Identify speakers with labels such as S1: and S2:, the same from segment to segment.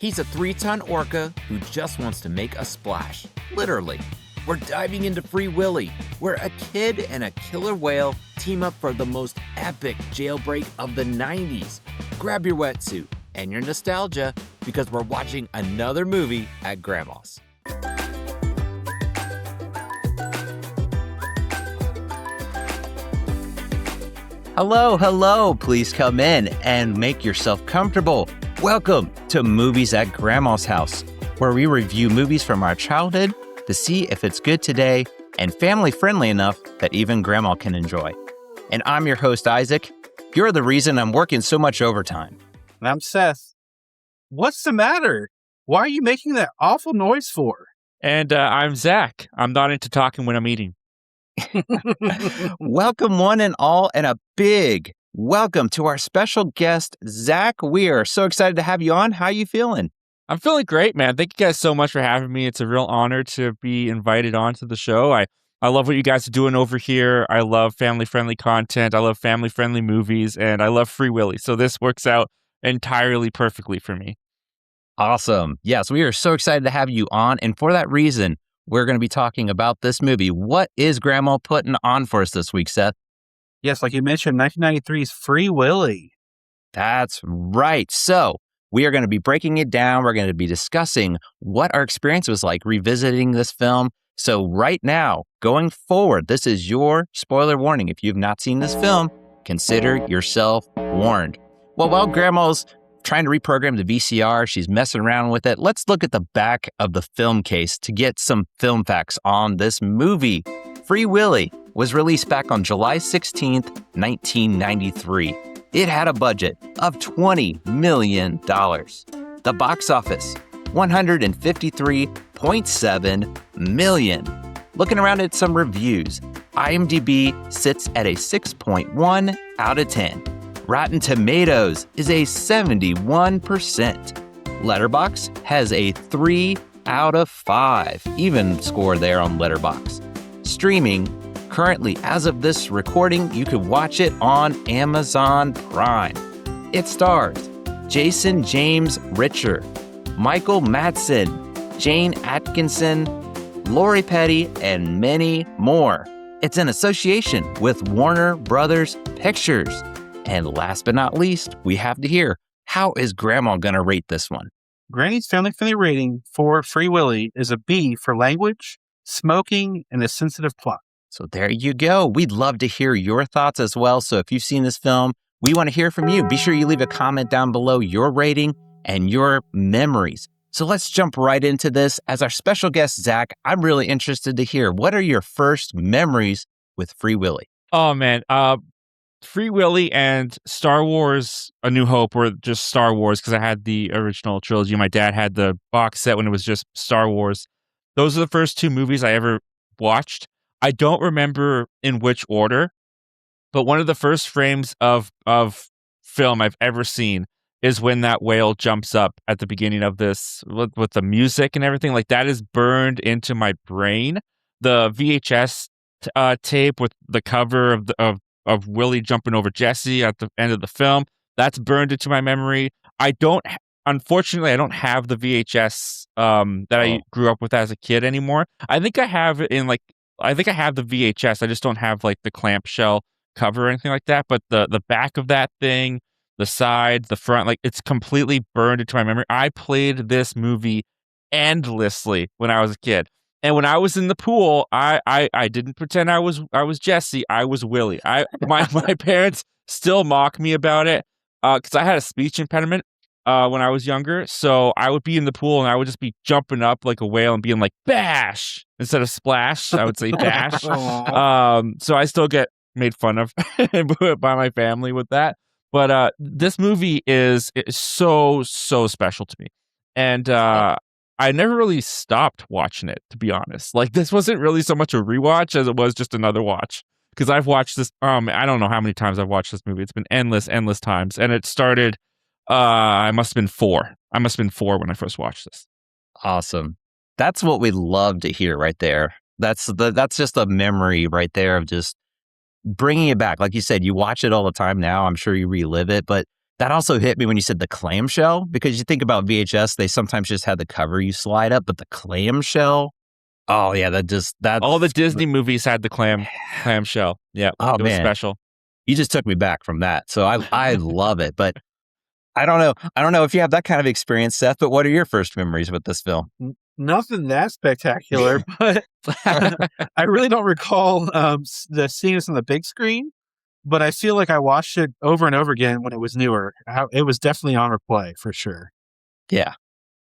S1: He's a 3-ton orca who just wants to make a splash, literally. We're diving into Free Willy, where a kid and a killer whale team up for the most epic jailbreak of the 90s. Grab your wetsuit and your nostalgia because we're watching another movie at Grandma's.
S2: Hello. Please come in and make yourself comfortable. Welcome to Movies at Grandma's House, where we review movies from our childhood to see if it's good today and family-friendly enough that even Grandma can enjoy. And I'm your host, Isaac. You're the reason I'm working so much overtime.
S3: And I'm Seth. What's the matter? Why are you making that awful noise for?
S4: And I'm Zach. I'm not into talking when I'm eating.
S2: Welcome one and all, and a big welcome to our special guest, Zach. We are so excited to have you on. How you feeling?
S4: I'm feeling great, man. Thank you guys so much for having me. It's a real honor to be invited onto the show. I love what you guys are doing over here. I love family-friendly content. I love family-friendly movies, and I love Free Willy. So this works out entirely perfectly for me.
S2: Awesome. Yes, we are so excited to have you on. And for that reason, we're going to be talking about this movie. What is Grandma putting on for us this week, Seth?
S3: Yes, like you mentioned, 1993's Free Willy.
S2: That's right. So we are going to be breaking it down. We're going to be discussing what our experience was like revisiting this film. So right now, going forward, this is your spoiler warning. If you've not seen this film, consider yourself warned. Well, while Grandma's trying to reprogram the VCR, she's messing around with it. Let's look at the back of the film case to get some film facts on this movie. Free Willy was released back on July 16th, 1993. It had a budget of $20 million. The box office, $153.7 million. Looking around at some reviews, IMDb sits at a 6.1 out of 10. Rotten Tomatoes is a 71%. Letterboxd has a 3 out of 5, even score there on Letterboxd. Streaming, currently as of this recording, you could watch it on Amazon Prime. It stars Jason James Richter, Michael Madsen, Jane Atkinson, Lori Petty, and many more. It's in association with Warner Brothers Pictures. And last but not least, we have to hear, how is Grandma going to rate this one?
S3: Granny's family-friendly rating for Free Willy is a B for language, smoking, and a sensitive plot.
S2: So there you go. We'd love to hear your thoughts as well. So if you've seen this film, we want to hear from you. Be sure you leave a comment down below your rating and your memories. So let's jump right into this. As our special guest, Zach, I'm really interested to hear, what are your first memories with Free Willy?
S4: Oh, man. Free Willy and Star Wars A New Hope were just Star Wars because I had the original trilogy. My dad had the box set when it was just Star Wars. Those are the first two movies I ever watched. I don't remember in which order, but one of the first frames of film I've ever seen is when that whale jumps up at the beginning of this with the music and everything. Like, that is burned into my brain. The VHS tape with the cover of Willy jumping over Jesse at the end of the film, that's burned into my memory. Unfortunately, I don't have the VHS that I grew up with as a kid anymore. I think I have it I have the VHS. I just don't have like the clamshell cover or anything like that. But the back of that thing, the side, the front, like, it's completely burned into my memory. I played this movie endlessly when I was a kid. And when I was in the pool, I didn't pretend I was Jesse. I was Willy. My parents still mock me about it because I had a speech impediment when I was younger. So I would be in the pool and I would just be jumping up like a whale and being like, bash, instead of splash. I would say bash. So I still get made fun of by my family with that. But this movie is so special to me, and I never really stopped watching it, to be honest. Like, this wasn't really so much a rewatch as it was just another watch. Because I've watched this, I don't know how many times I've watched this movie. It's been endless times. And it started, I must have been 4. I must have been 4 when I first watched this.
S2: Awesome. That's what we love to hear right there. That's just a memory right there of just bringing it back. Like you said, you watch it all the time now. I'm sure you relive it, but that also hit me when you said the clamshell, because you think about VHS, they sometimes just had the cover you slide up, but the clamshell, oh yeah, that's
S4: All the Disney movies had the clamshell. Yeah,
S2: oh
S4: it was
S2: man,
S4: special.
S2: you just took me back from that. So I love it, but I don't know if you have that kind of experience, Seth, but what are your first memories with this film?
S3: Nothing that spectacular, but I really don't recall seeing this on the big screen. But I feel like I watched it over and over again when it was newer. It was definitely on replay for sure.
S2: Yeah,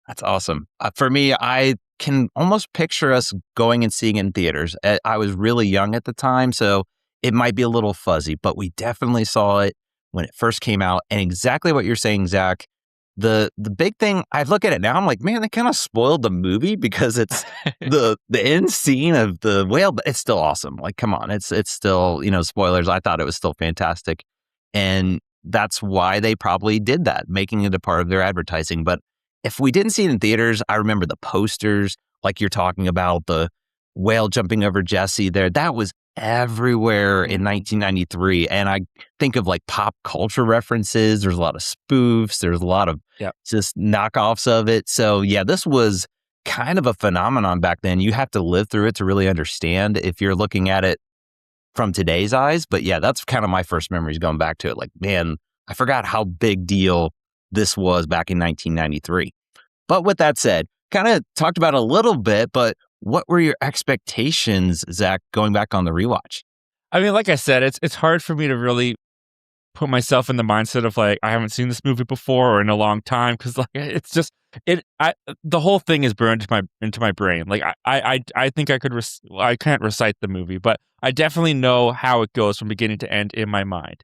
S2: that's awesome. For me, I can almost picture us going and seeing it in theaters. I was really young at the time, so it might be a little fuzzy, but we definitely saw it when it first came out. And exactly what you're saying, Zach, the big thing, I look at it now, I'm like, man, they kind of spoiled the movie because it's the end scene of the whale, but it's still awesome. Like, come on, it's still, spoilers. I thought it was still fantastic. And that's why they probably did that, making it a part of their advertising. But if we didn't see it in theaters, I remember the posters, like you're talking about, the whale jumping over Jesse there. That was everywhere in 1993. And I think of like pop culture references. There's a lot of spoofs. There's a lot of just knockoffs of it. So yeah, this was kind of a phenomenon back then. You have to live through it to really understand if you're looking at it from today's eyes. But yeah, that's kind of my first memories going back to it. Like, man, I forgot how big deal this was back in 1993. But with that said, kind of talked about it a little bit, but what were your expectations, Zach, going back on the rewatch?
S4: I mean, like I said, it's hard for me to really put myself in the mindset of like, I haven't seen this movie before or in a long time, because like it's just the whole thing is burned into my brain. Like I think I could I can't recite the movie, but I definitely know how it goes from beginning to end in my mind.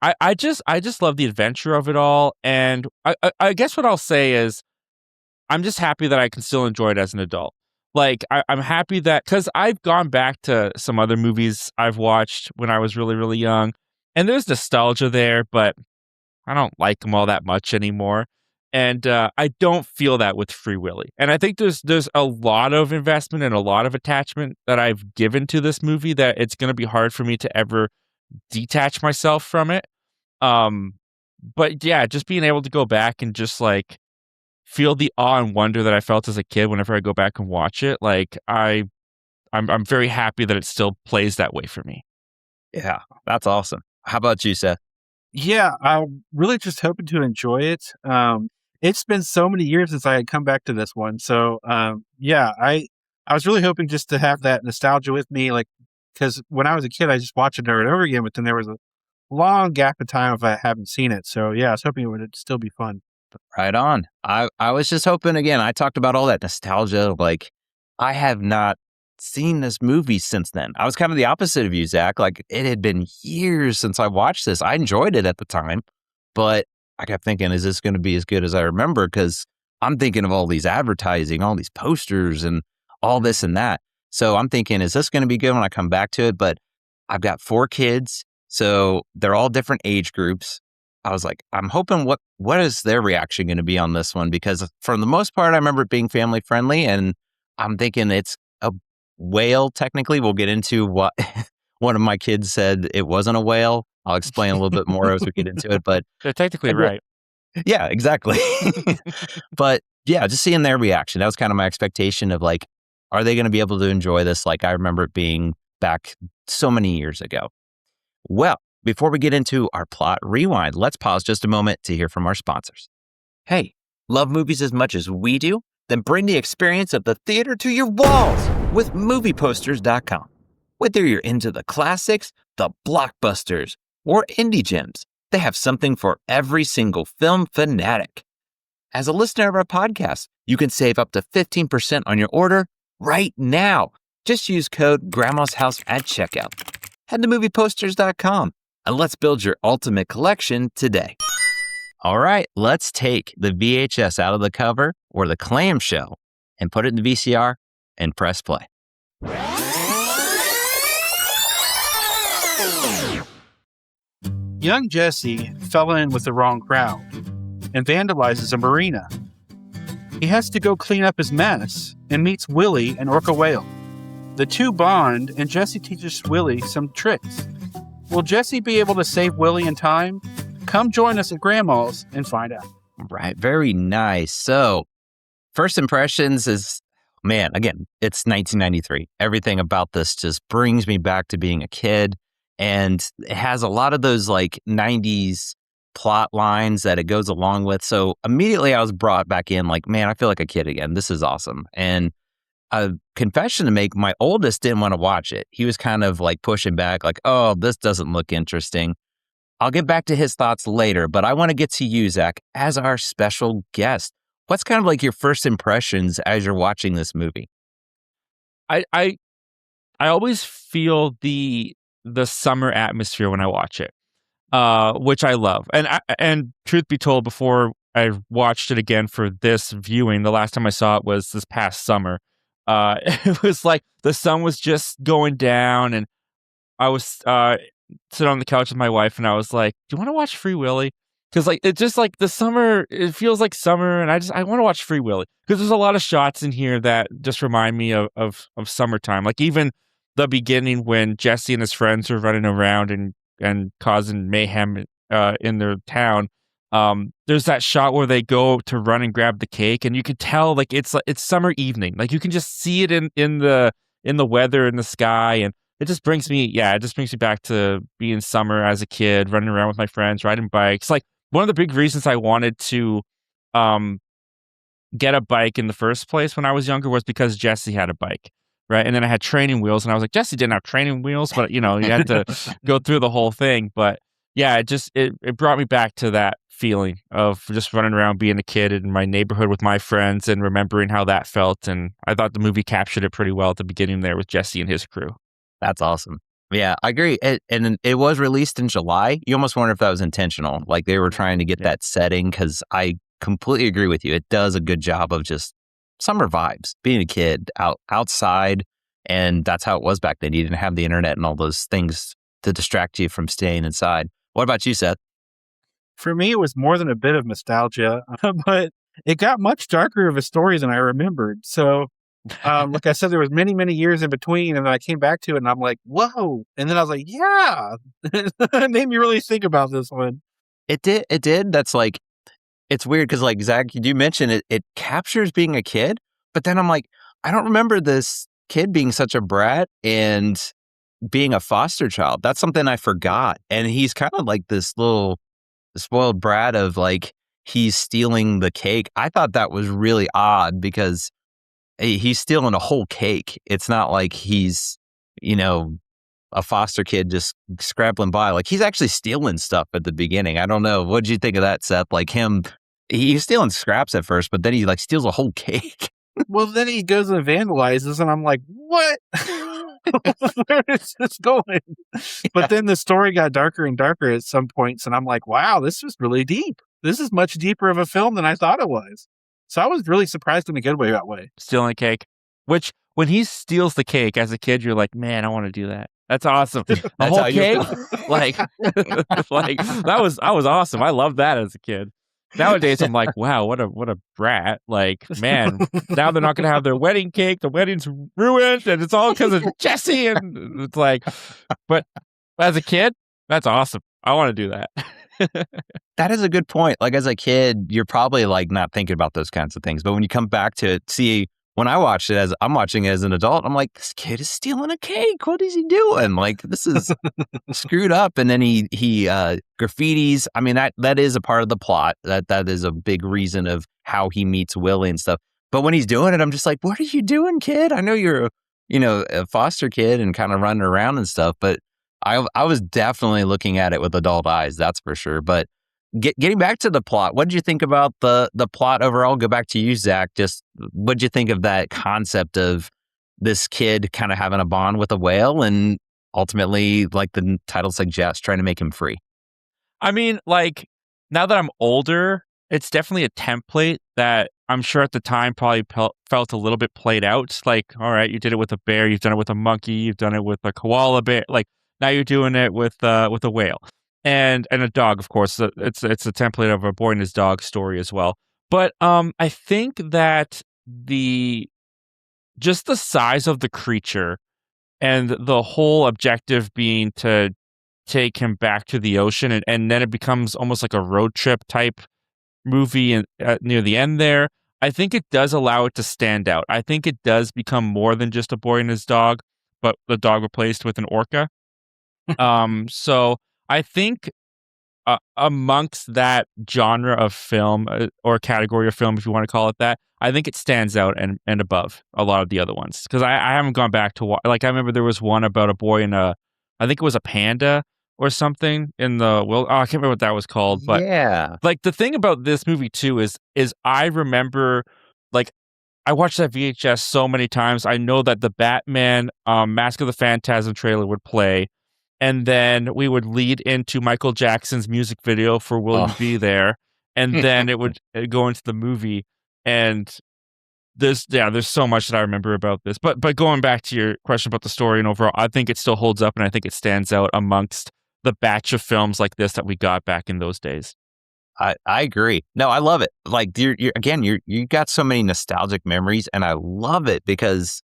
S4: I just love the adventure of it all, and I guess what I'll say is, I'm just happy that I can still enjoy it as an adult. Like, I'm happy that, because I've gone back to some other movies I've watched when I was really, really young, and there's nostalgia there, but I don't like them all that much anymore. And I don't feel that with Free Willy. And I think there's a lot of investment and a lot of attachment that I've given to this movie that it's going to be hard for me to ever detach myself from it. But yeah, just being able to go back and just like feel the awe and wonder that I felt as a kid whenever I go back and watch it. Like I'm very happy that it still plays that way for me.
S2: Yeah, that's awesome. How about you, Seth?
S3: Yeah, I'm really just hoping to enjoy it. It's been so many years since I had come back to this one. So yeah, I was really hoping just to have that nostalgia with me, like, because when I was a kid, I just watched it over and over again, but then there was a long gap of time if I haven't seen it. So yeah, I was hoping it would still be fun.
S2: Right on. I was just hoping, again, I talked about all that nostalgia. Like, I have not seen this movie since then. I was kind of the opposite of you, Zach. Like, it had been years since I watched this. I enjoyed it at the time, but I kept thinking, is this going to be as good as I remember? Because I'm thinking of all these advertising, all these posters and all this and that. So I'm thinking, is this going to be good when I come back to it? But I've got 4 kids, so they're all different age groups. I was like, I'm hoping what is their reaction going to be on this one? Because for the most part, I remember it being family friendly, and I'm thinking it's a whale. Technically, we'll get into what one of my kids said it wasn't a whale. I'll explain a little bit more as we get into it, but
S4: they're technically right.
S2: Yeah, exactly. But yeah, just seeing their reaction, that was kind of my expectation of like, are they going to be able to enjoy this like I remember it being back so many years ago? Well, before we get into our plot rewind, let's pause just a moment to hear from our sponsors.
S1: Hey, love movies as much as we do? Then bring the experience of the theater to your walls with movieposters.com. Whether you're into the classics, the blockbusters, or indie gems, they have something for every single film fanatic. As a listener of our podcast, you can save up to 15% on your order right now. Just use code Grandma's House at checkout. Head to movieposters.com and let's build your ultimate collection today.
S2: All right, let's take the VHS out of the cover or the clamshell and put it in the VCR and press play.
S3: Young Jesse fell in with the wrong crowd and vandalizes a marina. He has to go clean up his mess and meets Willy, an orca whale. The two bond, and Jesse teaches Willy some tricks. Will Jesse be able to save Willy in time? come join us at Grandma's and find out.
S2: Right. Very nice. So, first impressions is, man, again, it's 1993. Everything about this just brings me back to being a kid. And it has a lot of those like 90s plot lines that it goes along with. So immediately I was brought back in like, man, I feel like a kid again. This is awesome. And a confession to make, my oldest didn't want to watch it. He was kind of like pushing back, like, oh, this doesn't look interesting. I'll get back to his thoughts later, but I want to get to you, Zach, as our special guest. What's kind of like your first impressions as you're watching this movie?
S4: I always feel the summer atmosphere when I watch it, which I love. And truth be told, before I watched it again for this viewing, the last time I saw it was this past summer. It was like the sun was just going down, and I was sitting on the couch with my wife, and I was like, "Do you want to watch Free Willy?" Because like it just like the summer, it feels like summer, and I want to watch Free Willy because there's a lot of shots in here that just remind me of summertime. Like even the beginning when Jesse and his friends are running around and causing mayhem in their town. There's that shot where they go to run and grab the cake, and you could tell like it's summer evening. Like you can just see it in the weather in the sky, and it just brings me back to being summer as a kid, running around with my friends, riding bikes. Like one of the big reasons I wanted to get a bike in the first place when I was younger was because Jesse had a bike, right? And then I had training wheels, and I was like, Jesse didn't have training wheels, but you had to go through the whole thing. But yeah, it brought me back to that feeling of just running around being a kid in my neighborhood with my friends and remembering how that felt. And I thought the movie captured it pretty well at the beginning there with Jesse and his crew.
S2: That's awesome. Yeah, I agree. And it was released in July. You almost wonder if that was intentional. Like they were trying to get that setting, because I completely agree with you. It does a good job of just summer vibes, being a kid outside. And that's how it was back then. You didn't have the internet and all those things to distract you from staying inside. What about you, Seth?
S3: For me, it was more than a bit of nostalgia, but it got much darker of a story than I remembered. So like I said, there was many, many years in between, and then I came back to it, and I'm like, whoa. And then I was like, yeah. It made me really think about this one.
S2: It did. That's like, it's weird because like, Zach, you mentioned it captures being a kid, but then I'm like, I don't remember this kid being such a brat and being a foster child. That's something I forgot. And he's kind of like this little spoiled brat of like, he's stealing the cake. I thought that was really odd because he's stealing a whole cake. It's not like he's, a foster kid just scrabbling by. Like he's actually stealing stuff at the beginning. I don't know. What did you think of that, Seth? Like he's stealing scraps at first, but then he like steals a whole cake.
S3: Well, then he goes and vandalizes, and I'm like, what? Where is this going? But then the story got darker and darker at some points, and I'm like, wow, this is really deep. This is much deeper of a film than I thought it was. So I was really surprised in a good way that way.
S4: Stealing a cake, which when he steals the cake as a kid, you're like, man, I want to do that. That's awesome. A whole cake, like that was awesome. I loved that as a kid. Nowadays, I'm like, wow, what a brat. Like, man, now they're not going to have their wedding cake. The wedding's ruined, and it's all because of Jesse. And it's like, but as a kid, that's awesome. I want to do that.
S2: That is a good point. Like as a kid, you're probably like not thinking about those kinds of things. But when you come back to it, see, when I watched it as I'm watching it as an adult, I'm like, this kid is stealing a cake. What is he doing? Like, this is screwed up. And then he graffitis. I mean, that is a part of the plot. That is a big reason of how he meets Willy and stuff. But when he's doing it, I'm just like, what are you doing, kid? I know you're a foster kid and kind of running around and stuff, but I was definitely looking at it with adult eyes, that's for sure. But getting back to the plot, what did you think about the plot overall? Go back to you, Zach. Just what did you think of that concept of this kid kind of having a bond with a whale and ultimately, like the title suggests, trying to make him free?
S4: I mean, like, now that I'm older, it's definitely a template that I'm sure at the time probably felt a little bit played out. Like, all right, you did it with a bear, you've done it with a monkey, you've done it with a koala bear. Like, now you're doing it with a whale and a dog. Of course, it's a template of a boy and his dog story as well. But I think that just the size of the creature and the whole objective being to take him back to the ocean, and then it becomes almost like a road trip type movie and near the end there. I think it does allow it to stand out. I think it does become more than just a boy and his dog, but the dog replaced with an orca. So I think amongst that genre of film or category of film, if you want to call it that, I think it stands out and above a lot of the other ones. Because I haven't gone back to like I remember there was one about a boy and I think it was a panda or something in the I can't remember what that was called. But
S2: Yeah.
S4: like the thing about this movie too is I remember like I watched that VHS so many times. I know that the Batman Mask of the Phantasm trailer would play. And then we would lead into Michael Jackson's music video for Will You Be There? And then it would go into the movie. And there's so much that I remember about this. But going back to your question about the story and overall, I think it still holds up and I think it stands out amongst the batch of films like this that we got back in those days.
S2: I agree. No, I love it. Like you got so many nostalgic memories and I love it because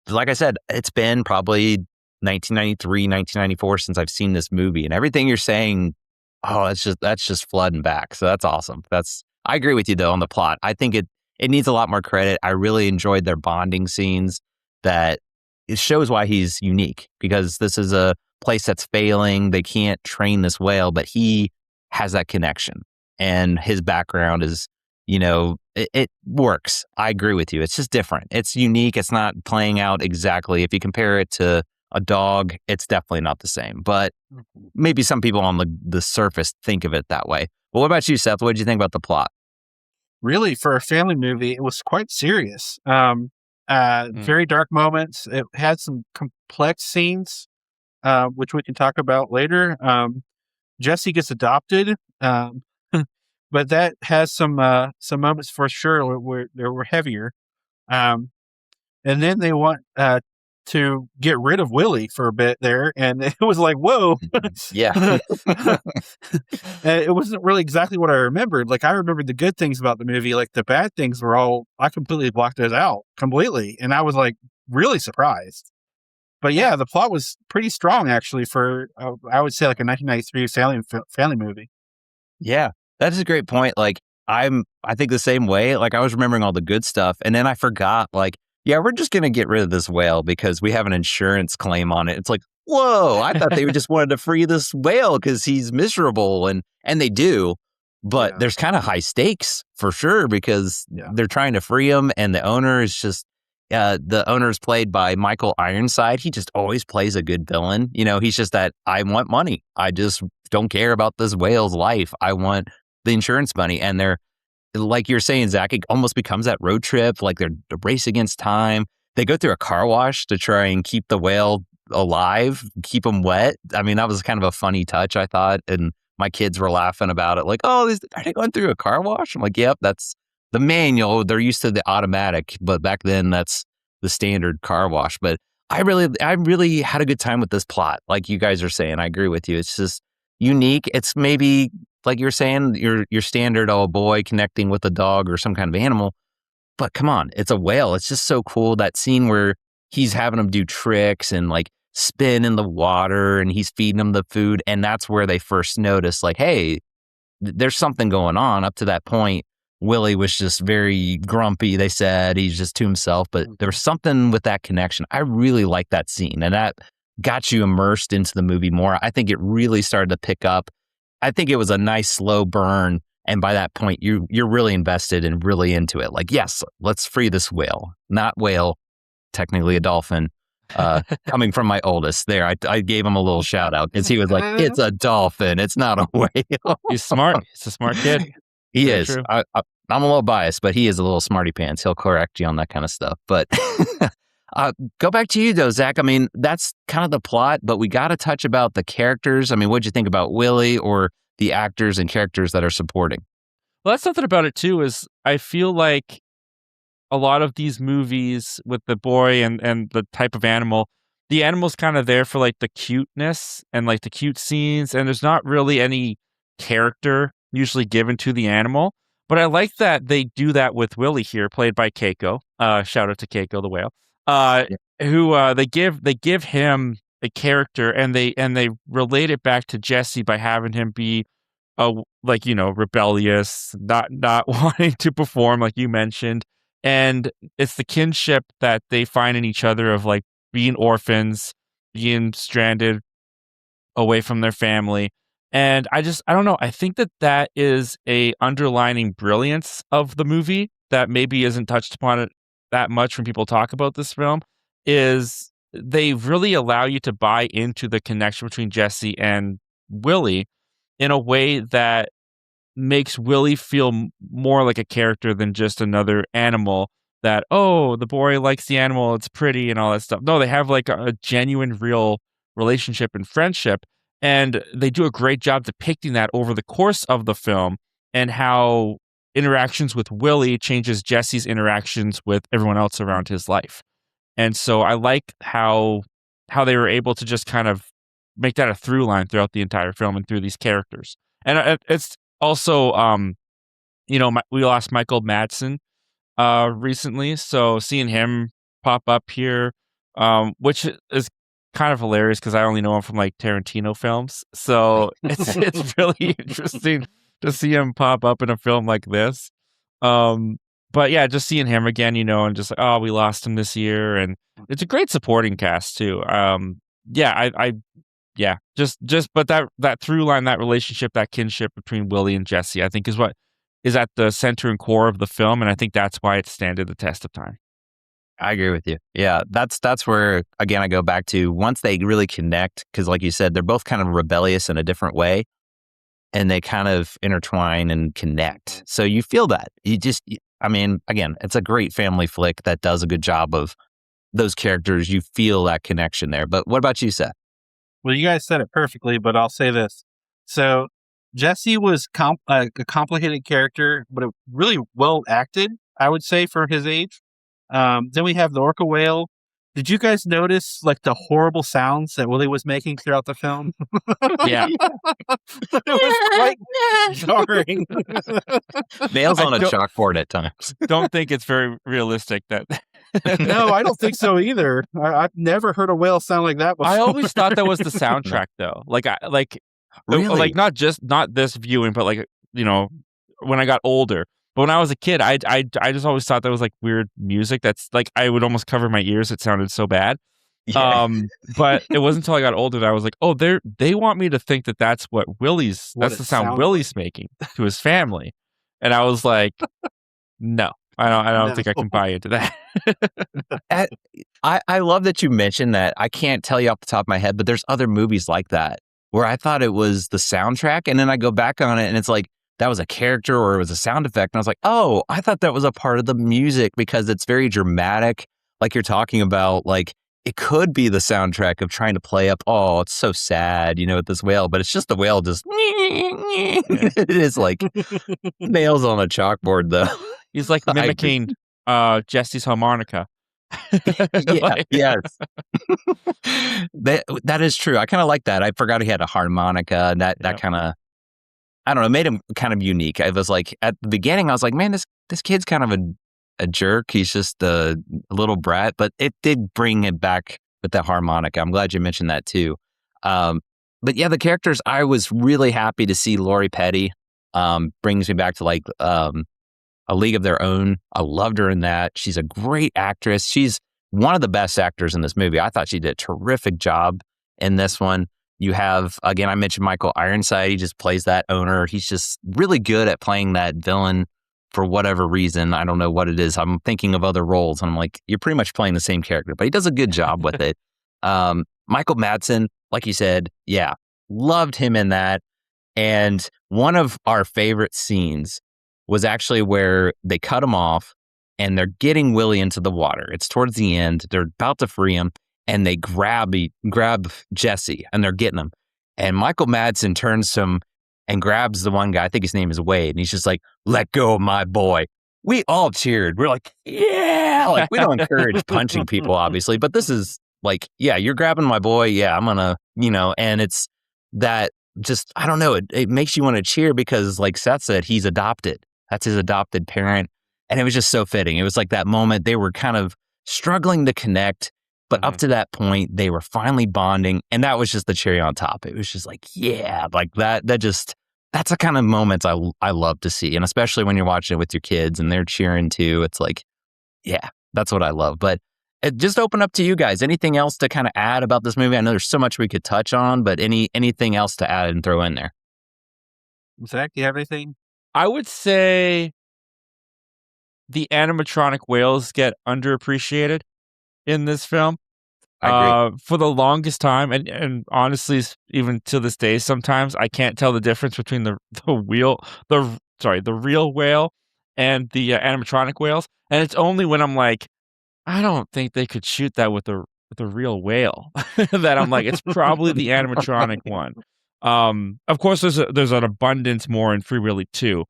S2: like I said, it's been probably 1993, 1994 since I've seen this movie, and everything you're saying, that's just flooding back. So that's awesome. I agree with you though on the plot. I think it needs a lot more credit. I really enjoyed their bonding scenes. That it shows why he's unique because this is a place that's failing. They can't train this whale, but he has that connection, and his background is, it works. I agree with you. It's just different. It's unique. It's not playing out exactly. If you compare it to a dog, it's definitely not the same, but maybe some people on the surface think of it that way. But what about you, Seth? What did you think about the plot?
S3: Really, for a family movie, it was quite serious. Very dark moments. It had some complex scenes, which we can talk about later. Jesse gets adopted, but that has some moments for sure where they were heavier. And then they want to get rid of Willy for a bit there, and it was like, whoa.
S2: Yeah.
S3: It wasn't really exactly what I remembered. Like, I remembered the good things about the movie. Like, the bad things were I completely blocked those out completely, and I was like really surprised. But yeah, the plot was pretty strong actually for I would say like a 1993 family movie.
S2: Yeah, that is a great point. Like, I think the same way. Like, I was remembering all the good stuff, and then I forgot, like, yeah, we're just going to get rid of this whale because we have an insurance claim on it. It's like, whoa, I thought they just wanted to free this whale because he's miserable. And they do, but there's kind of high stakes for sure because they're trying to free him. And the owner is just, the owner is played by Michael Ironside. He just always plays a good villain. He's just that, I want money. I just don't care about this whale's life. I want the insurance money. And they're, like you're saying, Zach, it almost becomes that road trip. Like they're a race against time. They go through a car wash to try and keep the whale alive, keep him wet. I mean, that was kind of a funny touch, I thought. And my kids were laughing about it. Like, are they going through a car wash? I'm like, yep, that's the manual. They're used to the automatic, but back then that's the standard car wash. But I really had a good time with this plot. Like you guys are saying, I agree with you. It's just unique. It's maybe, like you're saying, your standard boy connecting with a dog or some kind of animal. But come on, it's a whale. It's just so cool. That scene where he's having them do tricks and like spin in the water and he's feeding them the food. And that's where they first notice, like, hey, there's something going on. Up to that point, Willy was just very grumpy. They said he's just to himself, but there was something with that connection. I really like that scene, and that got you immersed into the movie more. I think it really started to pick up. I think it was a nice slow burn, and by that point, you're really invested and really into it. Like, yes, let's free this whale. Not whale, technically a dolphin. Coming from my oldest there, I gave him a little shout out because he was like, it's a dolphin, it's not a whale.
S4: He's smart. He's a smart kid.
S2: He is. I'm a little biased, but he is a little smarty pants. He'll correct you on that kind of stuff. But go back to you though, Zach. I mean, that's kind of the plot, but we got to touch about the characters. I mean, what'd you think about Willy or the actors and characters that are supporting?
S4: Well, that's something about it too, is I feel like a lot of these movies with the boy and the type of animal, the animal's kind of there for like the cuteness and like the cute scenes, and there's not really any character usually given to the animal. But I like that they do that with Willy here, played by Keiko. Shout out to Keiko the whale. Who they give him a character, and they relate it back to Jesse by having him be like, rebellious, not wanting to perform like you mentioned. And it's the kinship that they find in each other of like being orphans, being stranded away from their family. And I don't know. I think that is a underlining brilliance of the movie that maybe isn't touched upon it that much when people talk about this film, is they really allow you to buy into the connection between Jesse and Willy in a way that makes Willy feel more like a character than just another animal that, oh, the boy likes the animal, it's pretty and all that stuff. No, they have like a genuine, real relationship and friendship. And they do a great job depicting that over the course of the film, and how interactions with Willy changes Jesse's interactions with everyone else around his life. And so I like how they were able to just kind of make that a through line throughout the entire film and through these characters. And it's also, we lost Michael Madsen recently, so seeing him pop up here, which is kind of hilarious because I only know him from like Tarantino films, so it's really interesting to see him pop up in a film like this. But yeah, just seeing him again, and just like, oh, we lost him this year, and it's a great supporting cast too. But that through line, that relationship, that kinship between Willy and Jesse, I think is what is at the center and core of the film, and I think that's why it standed the test of time.
S2: I agree with you. Yeah, that's where, again, I go back to once they really connect, because like you said, they're both kind of rebellious in a different way, and they kind of intertwine and connect. So you feel that. Again, it's a great family flick that does a good job of those characters. You feel that connection there. But what about you, Seth?
S3: Well, you guys said it perfectly, but I'll say this. So Jesse was a complicated character, but really well acted, I would say, for his age. Then we have the orca whale. Did you guys notice like the horrible sounds that Willy was making throughout the film?
S4: Yeah.
S3: It was quite jarring.
S2: Nails on a chalkboard at times.
S4: Don't think it's very realistic that.
S3: No, I don't think so either. I've never heard a whale sound like that before.
S4: I always thought that was the soundtrack though.
S2: Really?
S4: Like not this viewing, but like, when I got older. But when I was a kid, I just always thought that was like weird music. That's like, I would almost cover my ears. It sounded so bad.
S2: Yeah.
S4: But it wasn't until I got older that I was like, oh, they want me to think that that's what that's the sound Willy's making to his family. And I was like, no, I don't think I can buy into that.
S2: I love that you mentioned that. I can't tell you off the top of my head, but there's other movies like that where I thought it was the soundtrack, and then I go back on it and it's like, that was a character or it was a sound effect. And I was like, oh, I thought that was a part of the music because it's very dramatic. Like you're talking about, like it could be the soundtrack of trying to play up, oh, it's so sad, with this whale, but it's just the whale just, it is like nails on a chalkboard though.
S4: He's like mimicking Jesse's harmonica.
S2: Yes. That is true. I kind of like that. I forgot he had a harmonica, and that kind of, I don't know, made him kind of unique. I was like, at the beginning, I was like, man, this kid's kind of a jerk. He's just a little brat, but it did bring it back with the harmonica. I'm glad you mentioned that too. But yeah, the characters, I was really happy to see Lori Petty. Brings me back to like A League of Their Own. I loved her in that. She's a great actress. She's one of the best actors in this movie. I thought she did a terrific job in this one. You have, again, I mentioned Michael Ironside. He just plays that owner. He's just really good at playing that villain for whatever reason. I don't know what it is. I'm thinking of other roles, and I'm like, you're pretty much playing the same character, but he does a good job with it. Michael Madsen, like you said, yeah, loved him in that. And one of our favorite scenes was actually where they cut him off and they're getting Willy into the water. It's towards the end. They're about to free him. And they grab Jesse, and they're getting him. And Michael Madsen turns to him and grabs the one guy. I think his name is Wade. And he's just like, let go of my boy. We all cheered. We're like, yeah. Like, we don't encourage punching people, obviously. But this is like, yeah, you're grabbing my boy. Yeah, I'm going to, and it's that just, I don't know. It makes you want to cheer because, like Seth said, he's adopted. That's his adopted parent. And it was just so fitting. It was like that moment they were kind of struggling to connect. But up to that point, they were finally bonding. And that was just the cherry on top. It was just like, yeah, like that's the kind of moments I love to see. And especially when you're watching it with your kids and they're cheering too. It's like, yeah, that's what I love. But just open up to you guys. Anything else to kind of add about this movie? I know there's so much we could touch on, but anything else to add and throw in there?
S3: Zach, do you have anything?
S4: I would say the animatronic whales get underappreciated in this film.
S2: I agree.
S4: For the longest time, and honestly, even to this day, sometimes I can't tell the difference between the real whale and the animatronic whales. And it's only when I'm like, I don't think they could shoot that with a real whale that I'm like, it's probably the animatronic one. Of course, there's an abundance more in Free Willy 2,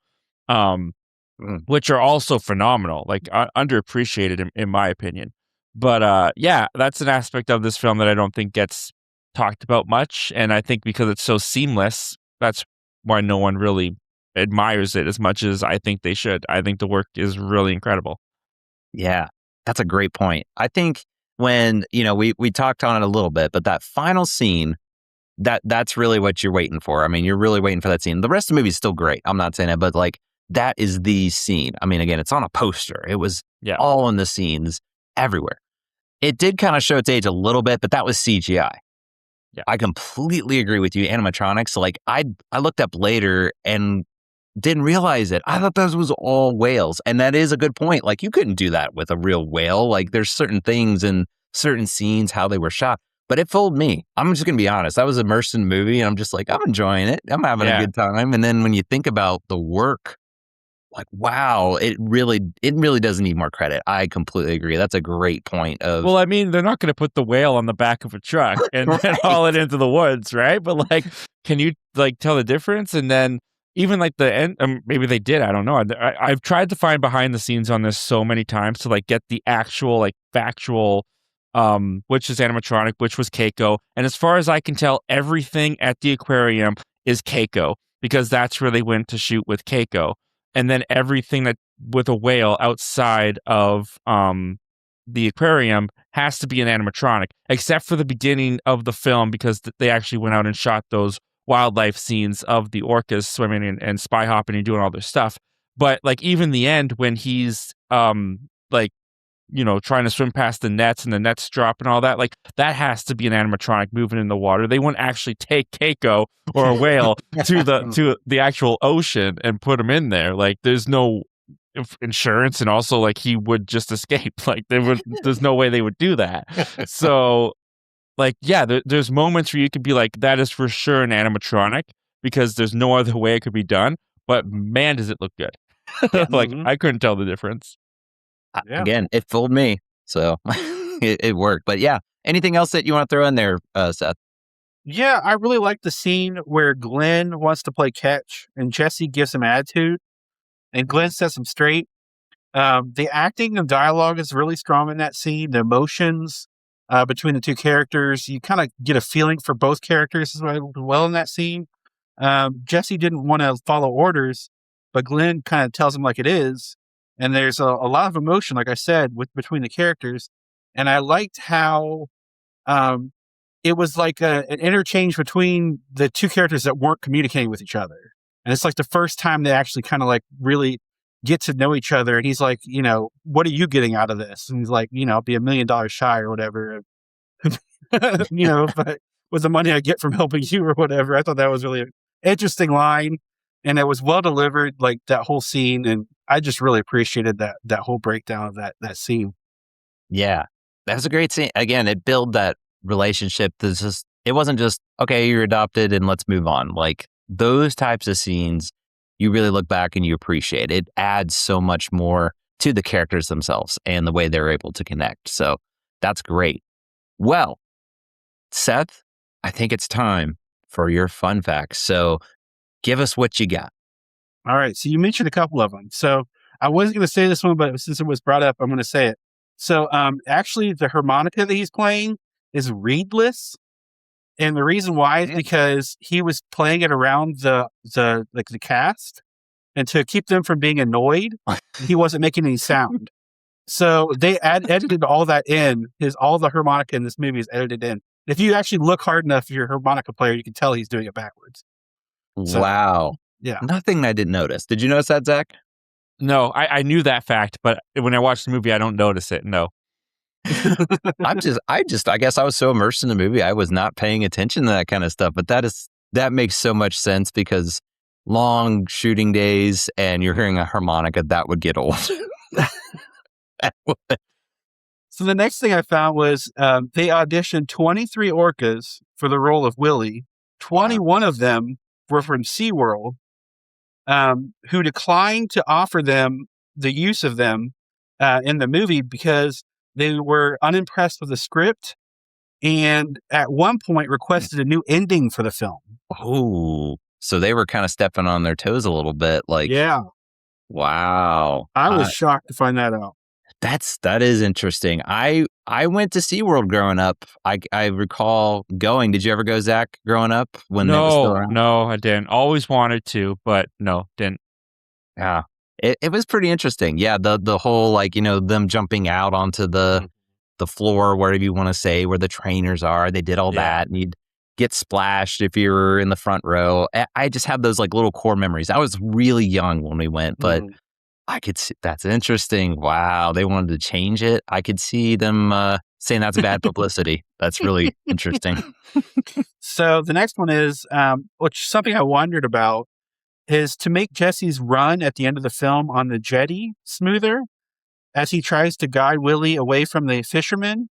S4: which are also phenomenal, like underappreciated in my opinion. But yeah, that's an aspect of this film that I don't think gets talked about much, and I think because it's so seamless, that's why no one really admires it as much as I think they should. I think the work is really incredible.
S2: Yeah, that's a great point. I think when, we talked on it a little bit, but that final scene, that's really what you're waiting for. I mean, you're really waiting for that scene. The rest of the movie is still great. I'm not saying that, but like that is the scene. I mean, again, it's on a poster. It was all in the scenes everywhere. It did kind of show its age a little bit, but that was CGI.
S4: Yeah.
S2: I completely agree with you. Animatronics, like I looked up later and didn't realize it. I thought those was all whales. And that is a good point. Like you couldn't do that with a real whale. Like there's certain things in certain scenes, how they were shot. But it fooled me. I'm just going to be honest. I was immersed in the movie and I'm just like, I'm enjoying it. I'm having a good time. And then when you think about the work, like, wow, it really does need more credit. I completely agree. That's a great point of.
S4: Well, I mean, they're not going to put the whale on the back of a truck and then haul it into the woods, right? But like, can you like tell the difference? And then even like the end, maybe they did. I don't know. I've tried to find behind the scenes on this so many times to like get the actual like factual, which is animatronic, which was Keiko. And as far as I can tell, everything at the aquarium is Keiko because that's where they went to shoot with Keiko. And then everything that with a whale outside of the aquarium has to be an animatronic, except for the beginning of the film because they actually went out and shot those wildlife scenes of the orcas swimming and spy hopping and doing all their stuff. But like even the end when he's trying to swim past the nets and the nets drop and all that, like that has to be an animatronic moving in the water. They wouldn't actually take Keiko or a whale to the actual ocean and put him in there. Like there's no insurance, and also like he would just escape. Like there's no way they would do that. So like, yeah, there's moments where you could be like, that is for sure an animatronic because there's no other way it could be done. But man, does it look good. Like I couldn't tell the difference.
S2: Again, it fooled me, so it worked. But yeah, anything else that you want to throw in there, Seth?
S3: Yeah, I really like the scene where Glenn wants to play catch and Jesse gives him attitude and Glenn sets him straight. The acting and dialogue is really strong in that scene. The emotions between the two characters, you kind of get a feeling for both characters as well in that scene. Jesse didn't want to follow orders, but Glenn kind of tells him like it is. And there's a lot of emotion, like I said, between the characters. And I liked how it was like an interchange between the two characters that weren't communicating with each other. And it's like the first time they actually kind of like really get to know each other. And he's like, what are you getting out of this? And he's like, I'll be $1 million shy or whatever. But with the money I get from helping you or whatever. I thought that was really an interesting line. And it was well delivered, like that whole scene. And I just really appreciated that whole breakdown of that scene.
S2: Yeah, that was a great scene. Again, it built that relationship. It wasn't just, okay, you're adopted and let's move on. Like those types of scenes, you really look back and you appreciate. It adds so much more to the characters themselves and the way they're able to connect. So that's great. Well, Seth, I think it's time for your fun facts. So give us what you got.
S3: All right. So you mentioned a couple of them. So I wasn't going to say this one, but since it was brought up, I'm going to say it. So actually, the harmonica that he's playing is reedless. And the reason why is because he was playing it around the cast. And to keep them from being annoyed, he wasn't making any sound. So they edited all that in. All the harmonica in this movie is edited in. If you actually look hard enough, if you're a harmonica player, you can tell he's doing it backwards. So,
S2: Wow.
S3: yeah.
S2: Nothing I didn't notice. Did you notice that, Zach?
S4: No, I knew that fact, but when I watch the movie, I don't notice it. No.
S2: I guess I was so immersed in the movie, I was not paying attention to that kind of stuff. But that makes so much sense because long shooting days and you're hearing a harmonica, that would get old.
S3: So the next thing I found was they auditioned 23 orcas for the role of Willy. 21 of them were from SeaWorld, who declined to offer them the use of them in the movie because they were unimpressed with the script and at one point requested a new ending for the film.
S2: Oh, so they were kind of stepping on their toes a little bit. Like,
S3: yeah.
S2: Wow.
S3: I was shocked to find that out.
S2: That is interesting. I went to SeaWorld growing up. I recall going. Did you ever go, Zach, growing up when it was still around?
S4: No, I didn't. Always wanted to, but no, didn't.
S2: Yeah. It was pretty interesting. Yeah, the whole like, them jumping out onto the floor, whatever you want to say, where the trainers are. They did all that, and you'd get splashed if you were in the front row. I just have those like little core memories. I was really young when we went, but I could see that's interesting. Wow, they wanted to change it. I could see them saying that's bad publicity. That's really interesting.
S3: So the next one is, which something I wondered about, is to make Jesse's run at the end of the film on the jetty smoother as he tries to guide Willy away from the fishermen.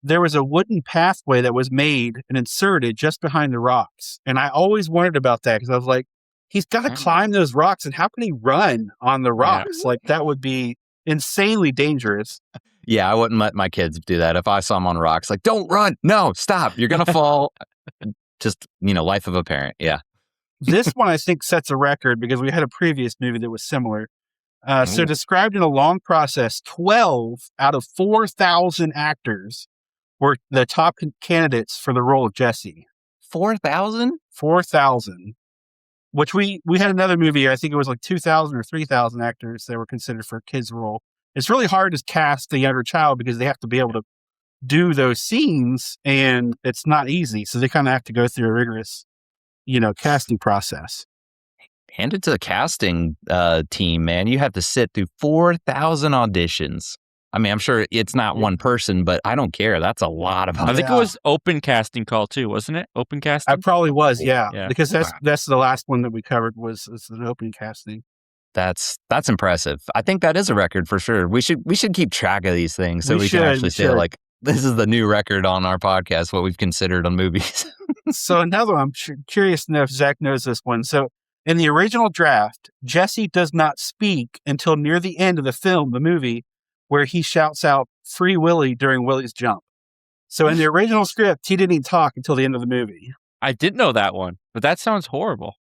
S3: There was a wooden pathway that was made and inserted just behind the rocks. And I always wondered about that because I was like, he's got to climb those rocks. And how can he run on the rocks? Like, that would be insanely dangerous.
S2: Yeah, I wouldn't let my kids do that. If I saw them on rocks, like, don't run. No, stop. You're going to fall. Just, life of a parent. Yeah.
S3: This one, I think, sets a record because we had a previous movie that was similar. So described in a long process, 12 out of 4,000 actors were the top candidates for the role of Jesse.
S2: 4,000?
S3: 4,000. Which we had another movie, I think it was like 2,000 or 3,000 actors that were considered for a kid's role. It's really hard to cast a younger child because they have to be able to do those scenes, and it's not easy. So they kind of have to go through a rigorous, casting process.
S2: Hand it to the casting team, man. You have to sit through 4,000 auditions. I mean, I'm sure it's not one person, but I don't care. That's a lot of.
S4: I think it was open casting call too, wasn't it? Open casting.
S3: I probably was, yeah. Because that's the last one that we covered was an open casting.
S2: That's impressive. I think that is a record for sure. We should keep track of these things so we can actually say like this is the new record on our podcast. What we've considered on movies.
S3: So another one, I'm curious to know if Zach knows this one. So in the original draft, Jesse does not speak until near the end of the movie, where he shouts out "Free Willy" during Willy's jump. So in the original script, he didn't even talk until the end of the movie.
S4: I did know that one, but that sounds horrible.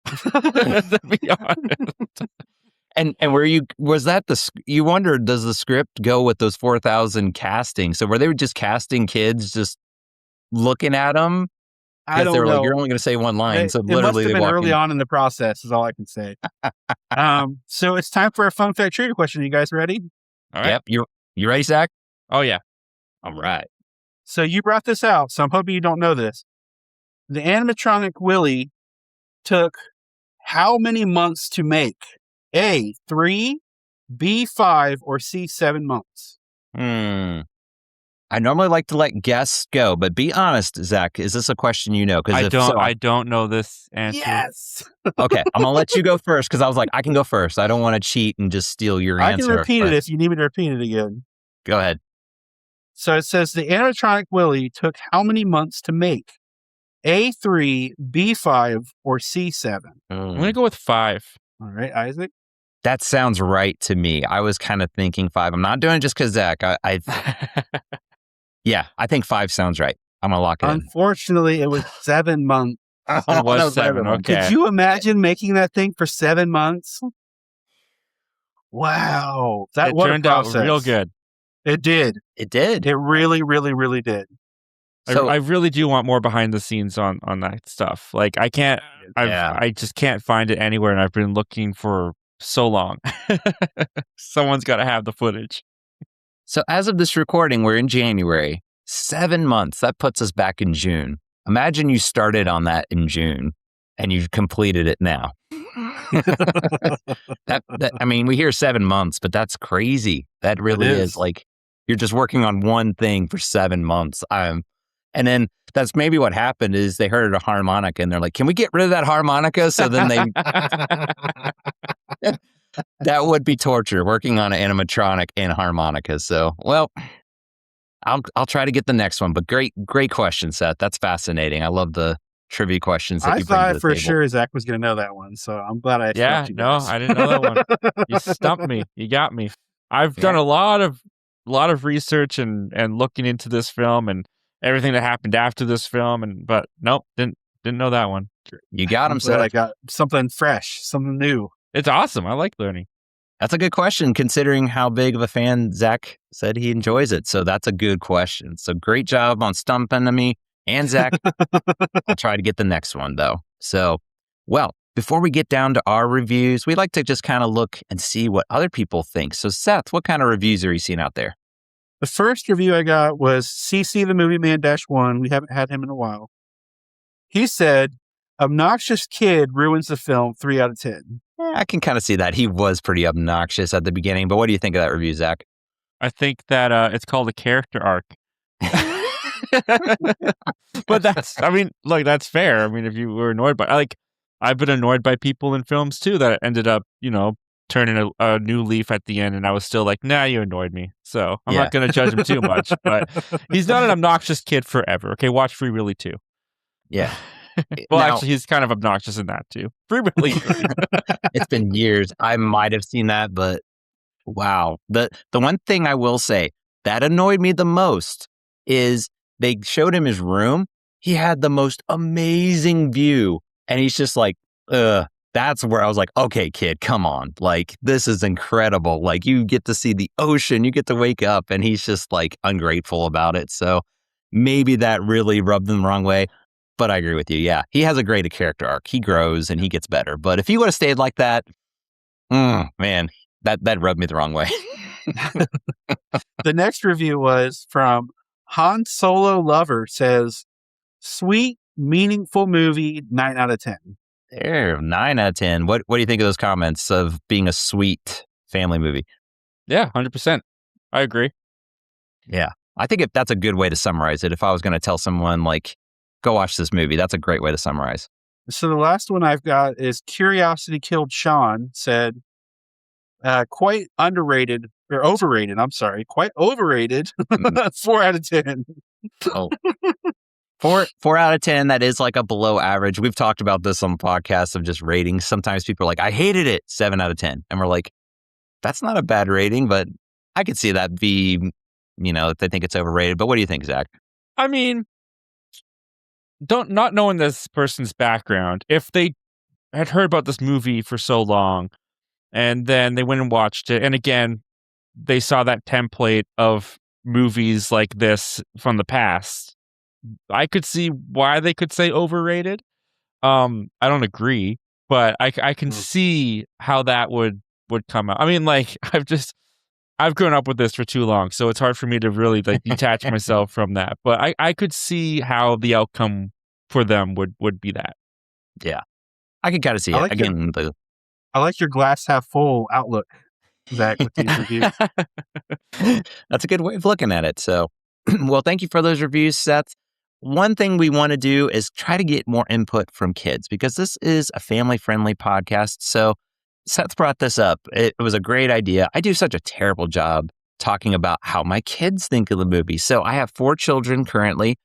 S4: To be honest.
S2: And you wondered, does the script go with those 4,000 casting? So were they just casting kids just looking at them?
S3: I don't know.
S2: Like, you're only going to say one line. So literally,
S3: it must have been early on in the process, is all I can say. So it's time for a fun fact trivia question. Are you guys ready?
S4: All right.
S2: Yep. You ready, Zach?
S4: Oh, yeah.
S2: All right.
S3: So you brought this out, so I'm hoping you don't know this. The animatronic Willy took how many months to make? A, 3, B, 5, or C, 7 months?
S2: I normally like to let guests go, but be honest, Zach, is this a question you know?
S4: I don't know this answer.
S3: Yes.
S2: Okay, I'm going to let you go first because I was like, I can go first. I don't want to cheat and just steal your answer.
S3: I can repeat it if you need me to repeat it again.
S2: Go ahead.
S3: So it says the animatronic Willy took how many months to make? A, 3, B, 5, or C, 7?
S4: I'm going to go with 5.
S3: All right, Isaac?
S2: That sounds right to me. I was kind of thinking 5. I'm not doing it just because Zach. Yeah, I think 5 sounds right. I'm going to lock it in.
S3: Unfortunately, it was 7 months.
S4: It was 7, okay.
S3: Could you imagine making that thing for 7 months? Wow.
S4: It turned out real good.
S3: It did.
S2: It did.
S3: It really, really, really did.
S4: So, I really do want more behind the scenes on that stuff. Like, I just can't find it anywhere, and I've been looking for so long. Someone's got to have the footage.
S2: So as of this recording, we're in January. 7 months. That puts us back in June. Imagine you started on that in June and you've completed it now. I mean, we hear 7 months, but that's crazy. That really is like you're just working on one thing for 7 months. And then that's maybe what happened is they heard a harmonica and they're like, can we get rid of that harmonica? So then they that would be torture working on an animatronic and harmonica. So, well, I'll try to get the next one, but great question, Seth. That's fascinating. I love the trivia questions that
S3: I
S2: you bring to
S3: thought
S2: the
S3: for
S2: table.
S3: sure Zach was going to know that one, so I'm glad I
S4: Yeah,
S3: stumped you
S4: no,
S3: guys.
S4: I didn't know that one. You stumped me. You got me. I've done a lot of research and looking into this film and everything that happened after this film, but nope, didn't know that one.
S2: You got him,
S3: I'm glad I
S2: Seth.
S3: got something fresh, something new.
S4: It's awesome. I like learning.
S2: That's a good question, considering how big of a fan Zach said he enjoys it. So that's a good question. So great job on stumping me and Zach. I'll try to get the next one, though. So, well, before we get down to our reviews, we like to just kind of look and see what other people think. So, Seth, what kind of reviews are you seeing out there?
S3: The first review I got was CC the Movie Man -1. We haven't had him in a while. He said, obnoxious kid ruins the film, 3 out of 10.
S2: I can kind of see that. He was pretty obnoxious at the beginning, but what do you think of that review, Zach?
S4: I think that it's called a character arc. But that's fair. I mean, if you were annoyed by, I've been annoyed by people in films too that ended up, turning a new leaf at the end, and I was still like, nah, you annoyed me. So I'm not going to judge him too much, but he's not an obnoxious kid forever. Okay, watch Free Willy 2.
S2: Yeah.
S4: Well,
S2: Now,
S4: actually, he's kind of obnoxious in that too. Free Willy 3.
S2: it's been years. I might have seen that, but wow. The one thing I will say that annoyed me the most is they showed him his room. He had the most amazing view, and he's just like, that's where I was like, okay, kid, come on. Like, this is incredible. Like, you get to see the ocean, you get to wake up, and he's just like ungrateful about it. So maybe that really rubbed him the wrong way. But I agree with you. Yeah, he has a great character arc. He grows and he gets better. But if he would have stayed like that, man, that rubbed me the wrong way.
S3: The next review was from Han Solo Lover, says, sweet, meaningful movie, 9 out of 10.
S2: There, 9 out of 10. What do you think of those comments of being a sweet family movie?
S4: Yeah, 100%. I agree.
S2: Yeah, I think that's a good way to summarize it. If I was going to tell someone, like, go watch this movie, that's a great way to summarize.
S3: So the last one I've got is Curiosity Killed Sean, said, quite underrated, or overrated, I'm sorry, quite overrated, 4 out of 10.
S2: Oh. 4 out of 10, that is like a below average. We've talked about this on podcasts of just ratings. Sometimes people are like, I hated it, 7 out of 10. And we're like, that's not a bad rating, but I could see that be, if they think it's overrated. But what do you think, Zach?
S4: I mean, not knowing this person's background, if they had heard about this movie for so long and then they went and watched it, and again, they saw that template of movies like this from the past, I could see why they could say overrated. I don't agree, but I can see how that would come out. I mean, like, I've grown up with this for too long, so it's hard for me to really detach myself from that. But I could see how the outcome for them would be that.
S2: Yeah, I could kind of see it. Again,
S3: I like your glass half full outlook, Zach, with these reviews.
S2: That's a good way of looking at it. So, well, thank you for those reviews, Seth. One thing we want to do is try to get more input from kids because this is a family-friendly podcast. So Seth brought this up. It was a great idea. I do such a terrible job talking about how my kids think of the movie. So I have 4 children currently.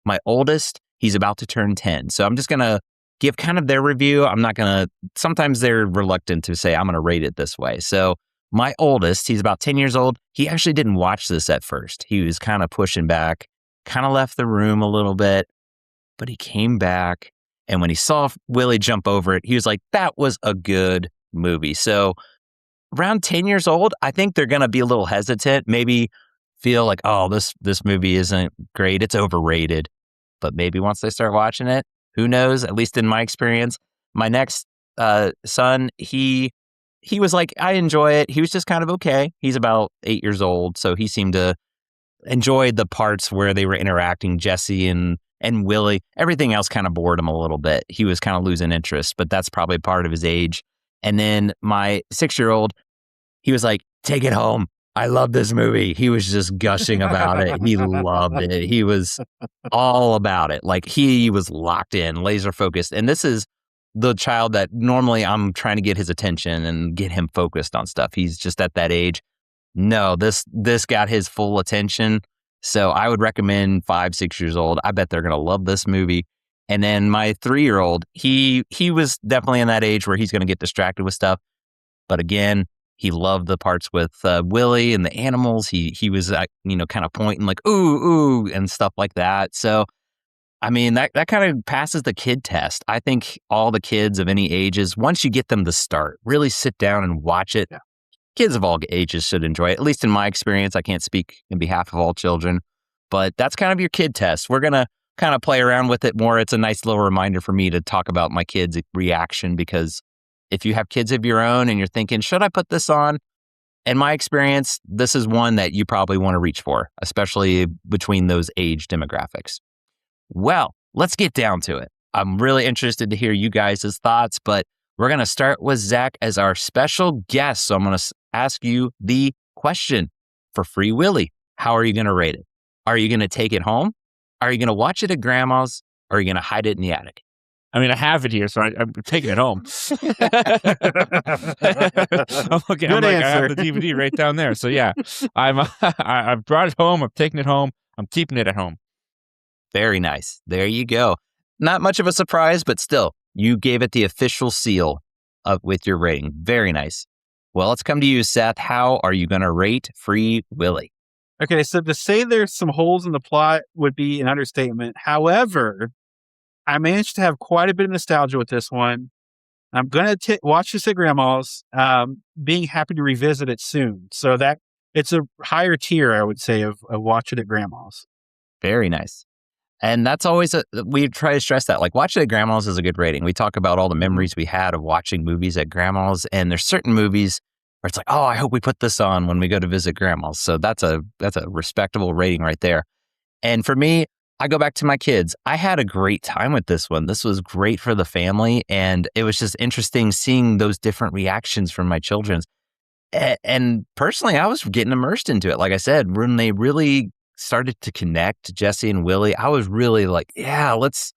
S2: My oldest, he's about to turn 10. So I'm just going to give kind of their review. I'm not going to, sometimes they're reluctant to say, I'm going to rate it this way. So my oldest, he's about 10 years old. He actually didn't watch this at first. He was kind of pushing back, kind of left the room a little bit, but he came back. And when he saw Willie jump over it, he was like, that was a good movie. So around 10 years old, I think they're going to be a little hesitant, maybe feel like, oh, this movie isn't great. It's overrated. But maybe once they start watching it, who knows? At least in my experience, my next son, he he was like, I enjoy it. He was just kind of okay. He's about 8 years old, so he seemed to enjoy the parts where they were interacting, Jesse and Willy. Everything else kind of bored him a little bit. He was kind of losing interest, but that's probably part of his age. And then my 6-year-old, he was like, take it home. I love this movie. He was just gushing about it. He loved it. He was all about it. Like he was locked in, laser focused. And this is the child that normally I'm trying to get his attention and get him focused on stuff. He's just at that age. No, this got his full attention. So I would recommend 5, 6 years old. I bet they're going to love this movie. And then my 3-year-old, he was definitely in that age where he's going to get distracted with stuff. But again, he loved the parts with Willy and the animals. He was, kind of pointing like, ooh, ooh, and stuff like that. So, I mean, that kind of passes the kid test. I think all the kids of any ages, once you get them to start, really sit down and watch it. Yeah. Kids of all ages should enjoy it. At least in my experience, I can't speak in behalf of all children, but that's kind of your kid test. We're going to kind of play around with it more. It's a nice little reminder for me to talk about my kids' reaction, because if you have kids of your own and you're thinking, should I put this on? In my experience, this is one that you probably want to reach for, especially between those age demographics. Well, let's get down to it. I'm really interested to hear you guys' thoughts, but we're going to start with Zach as our special guest. So I'm going to ask you the question for Free Willy. How are you going to rate it? Are you going to take it home? Are you going to watch it at grandma's? Or are you going to hide it in the attic?
S4: I mean, I have it here, so I'm taking it home. I have the DVD right down there. So yeah, I've brought it home. I'm taking it home. I'm keeping it at home.
S2: Very nice. There you go. Not much of a surprise, but still, you gave it the official seal with your rating. Very nice. Well, let's come to you, Seth. How are you going to rate Free Willy?
S3: Okay, so to say there's some holes in the plot would be an understatement. However, I managed to have quite a bit of nostalgia with this one. I'm going to watch this at grandma's, being happy to revisit it soon. So that it's a higher tier, I would say, of watch it at grandma's.
S2: Very nice. And that's always we try to stress that, like, watch it at grandma's is a good rating. We talk about all the memories we had of watching movies at grandma's, and there's certain movies where it's like, oh, I hope we put this on when we go to visit grandma's. So that's a respectable rating right there. And for me, I go back to my kids. I had a great time with this one. This was great for the family, and it was just interesting seeing those different reactions from my children. And personally, I was getting immersed into it. Like I said, when they really started to connect, Jesse and Willy, I was really like, yeah, let's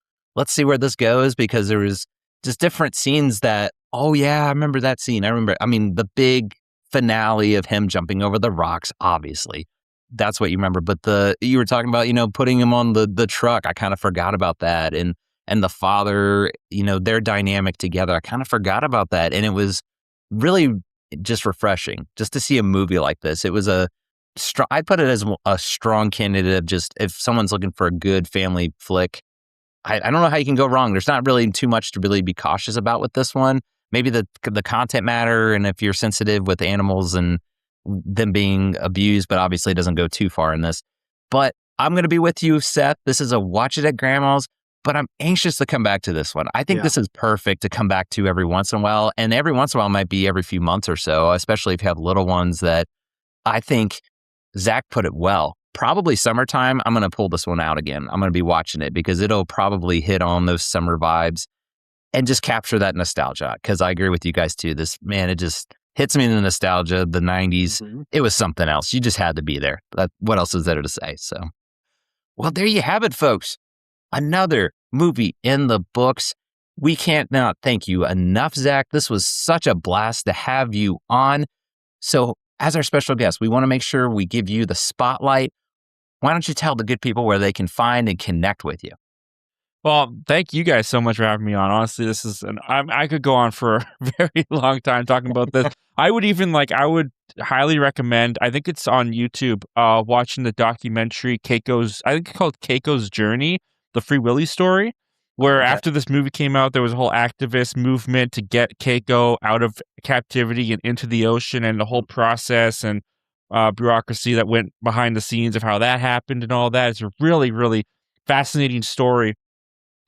S2: see where this goes, because there was just different scenes that, oh yeah, I remember that scene. I mean, the big finale of him jumping over the rocks, obviously. That's what you remember. But you were talking about, putting him on the truck. I kind of forgot about that. And the father, their dynamic together, I kind of forgot about that. And it was really just refreshing just to see a movie like this. It was I'd put it as a strong candidate of just, if someone's looking for a good family flick, I don't know how you can go wrong. There's not really too much to really be cautious about with this one. Maybe the content matter, and if you're sensitive with animals and them being abused, but obviously it doesn't go too far in this. But I'm going to be with you, Seth. This is a watch it at grandma's, but I'm anxious to come back to this one. I think this is perfect to come back to every once in a while, and every once in a while might be every few months or so, especially if you have little ones. That I think Zach put it well. Probably summertime, I'm going to pull this one out again. I'm going to be watching it because it'll probably hit on those summer vibes and just capture that nostalgia. Because I agree with you guys too. This, man, it just hits me in the nostalgia, the 90s. Mm-hmm. It was something else. You just had to be there. What else is there to say? So, well, there you have it, folks. Another movie in the books. We can't not thank you enough, Zach. This was such a blast to have you on. So, as our special guest, we want to make sure we give you the spotlight. Why don't you tell the good people where they can find and connect with you?
S4: Well, thank you guys so much for having me on. Honestly, this is I could go on for a very long time talking about this. I would highly recommend, I think it's on YouTube, watching the documentary I think it's called Keiko's Journey, the Free Willy story, where after this movie came out, there was a whole activist movement to get Keiko out of captivity and into the ocean, and the whole process and bureaucracy that went behind the scenes of how that happened and all that. It's a really, really fascinating story,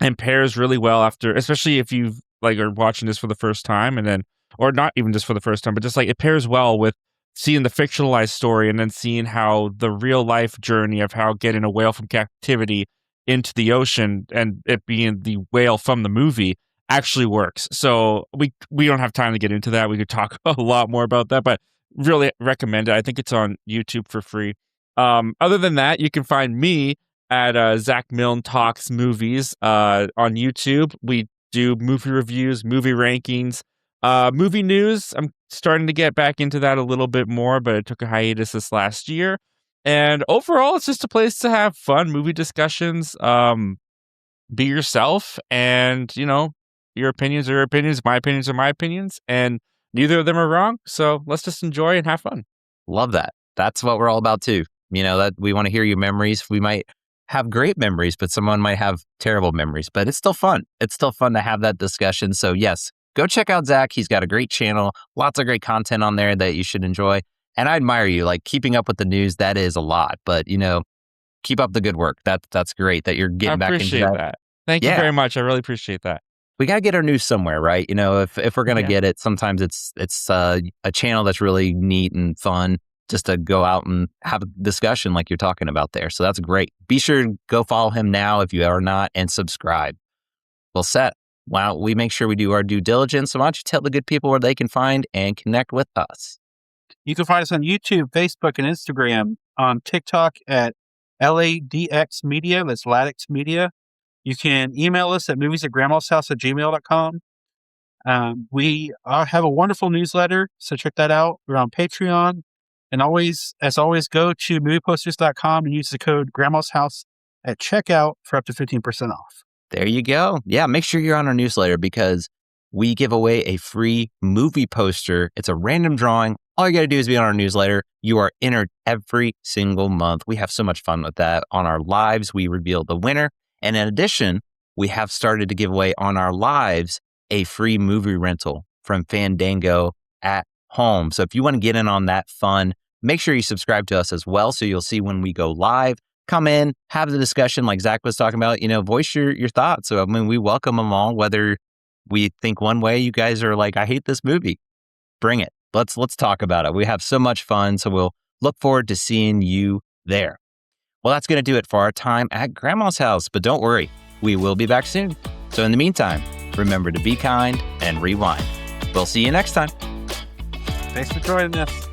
S4: and pairs really well after, especially if you are watching this for the first time, and then or not even just for the first time, but just like it pairs well with seeing the fictionalized story and then seeing how the real life journey of how getting a whale from captivity into the ocean and it being the whale from the movie actually works. So we don't have time to get into that. We could talk a lot more about that, but really recommend it. I think it's on YouTube for free. Other than that, you can find me at Zach Milne Talks Movies on YouTube. We do movie reviews, movie rankings, movie news. I'm starting to get back into that a little bit more, but it took a hiatus this last year. And overall, it's just a place to have fun movie discussions. Be yourself, and your opinions are your opinions, my opinions are my opinions, and neither of them are wrong. So let's just enjoy and have fun.
S2: Love that. That's what we're all about too. That we want to hear your memories. We might have great memories, but someone might have terrible memories, but it's still fun. It's still fun to have that discussion. So yes, go check out Zach. He's got a great channel, lots of great content on there that you should enjoy. And I admire you, like keeping up with the news. That is a lot, but keep up the good work. That's great that you're getting back into that.
S4: I appreciate that. Thank you very much. I really appreciate that.
S2: We got to get our news somewhere, right? If we're going to get it, sometimes it's a channel that's really neat and fun just to go out and have a discussion like you're talking about there. So that's great. Be sure to go follow him now if you are not, and subscribe. Well, set. Wow, we make sure we do our due diligence. So why don't you tell the good people where they can find and connect with us?
S3: You can find us on YouTube, Facebook, and Instagram. On TikTok at LADX Media. That's Ladix Media. You can email us at movies@grandmashouse@gmail.com. We have a wonderful newsletter, so check that out. We're on Patreon. And as always, go to movieposters.com and use the code Grandma's House at checkout for up to 15% off.
S2: There you go. Yeah, make sure you're on our newsletter because we give away a free movie poster. It's a random drawing. All you got to do is be on our newsletter. You are entered every single month. We have so much fun with that. On our lives, we reveal the winner. And in addition, we have started to give away on our lives a free movie rental from Fandango at home. So if you want to get in on that fun, make sure you subscribe to us as well so you'll see when we go live. Come in, have the discussion like Zach was talking about, voice your thoughts. So, we welcome them all, whether we think one way, you guys are like, I hate this movie. Bring it. Let's talk about it. We have so much fun. So we'll look forward to seeing you there. Well, that's going to do it for our time at Grandma's house. But don't worry, we will be back soon. So in the meantime, remember to be kind and rewind. We'll see you next time.
S3: Thanks for joining us.